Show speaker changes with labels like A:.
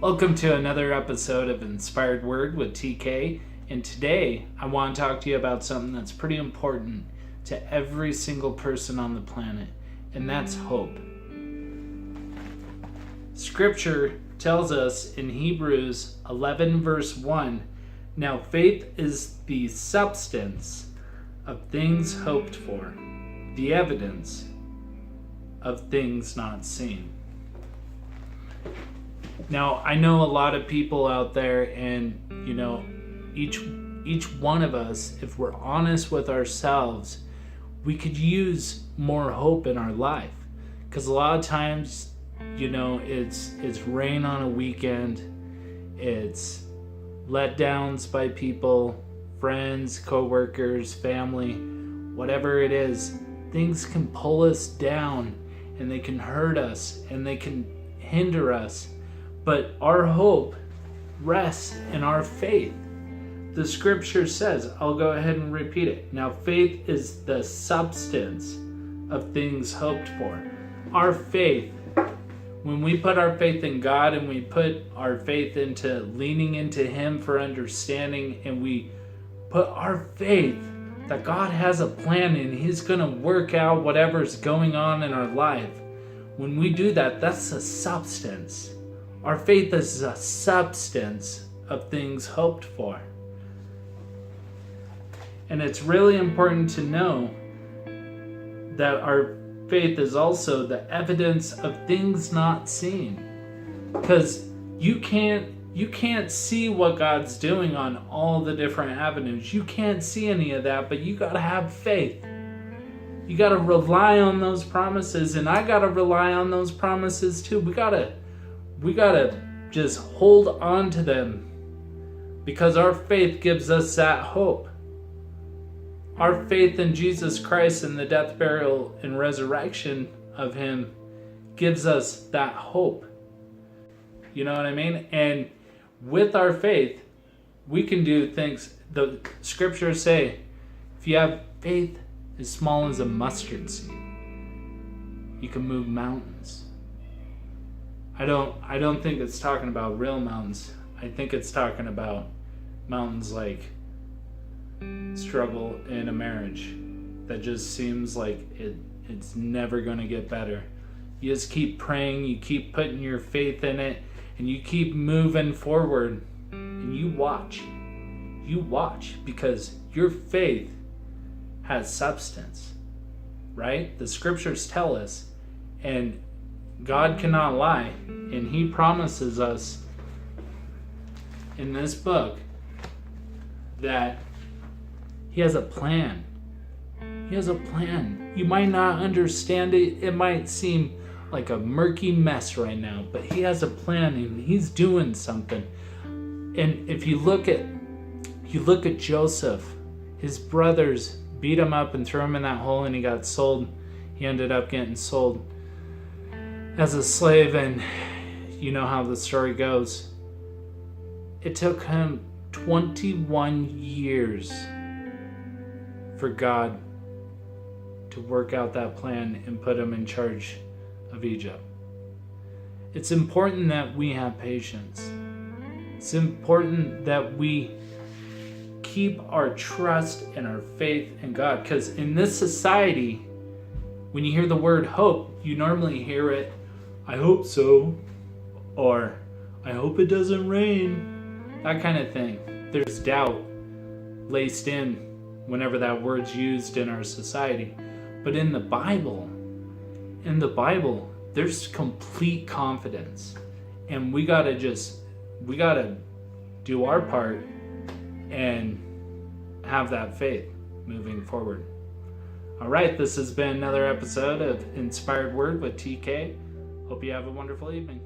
A: Welcome to another episode of Inspired Word with TK, and today I want to talk to you about something that's pretty important to every single person on the planet, and that's hope. Scripture tells us in Hebrews 11 verse 1, "Now faith is the substance of things hoped for, the evidence of things not seen." Now, I know a lot of people out there, and each one of us, if we're honest with ourselves, we could use more hope in our life. Because a lot of times, it's rain on a weekend, it's letdowns by people, friends, co-workers, family, whatever it is. Things can pull us down, and they can hurt us, and they can hinder us. But our hope rests in our faith. The scripture says, I'll go ahead and repeat it. Now faith is the substance of things hoped for. Our faith, when we put our faith in God and we put our faith into leaning into Him for understanding, and we put our faith that God has a plan and He's going to work out whatever's going on in our life. When we do that, that's a substance. Our faith is a substance of things hoped for. And it's really important to know that our faith is also the evidence of things not seen. Because you can't see what God's doing on all the different avenues. You can't see any of that, but you got to have faith. You got to rely on those promises, and I got to rely on those promises too. We got to just hold on to them, because our faith gives us that hope. Our faith in Jesus Christ and the death, burial, and resurrection of Him gives us that hope. You know what I mean? And with our faith, we can do things. The scriptures say, if you have faith as small as a mustard seed, you can move mountains. I don't think it's talking about real mountains. I think it's talking about mountains like struggle in a marriage that just seems like it's never going to get better. You just keep praying, you keep putting your faith in it, and you keep moving forward, and you watch. You watch, because your faith has substance, right? The scriptures tell us, and God cannot lie, and He promises us in this book that He has a plan. He has a plan. You might not understand it. It might seem like a murky mess right now, but He has a plan, and He's doing something. And if you look at Joseph, his brothers beat him up and threw him in that hole, and he got sold. He ended up getting sold as a slave, and you know how the story goes. It took him 21 years for God to work out that plan and put him in charge of Egypt. It's important that we have patience. It's important that we keep our trust and our faith in God, because in this society, when you hear the word hope, you normally hear it, I hope so, or I hope it doesn't rain, that kind of thing. There's doubt laced in whenever that word's used in our society. But in the Bible, there's complete confidence. And we gotta do our part and have that faith moving forward. All right, this has been another episode of Inspired Word with TK. Hope you have a wonderful evening.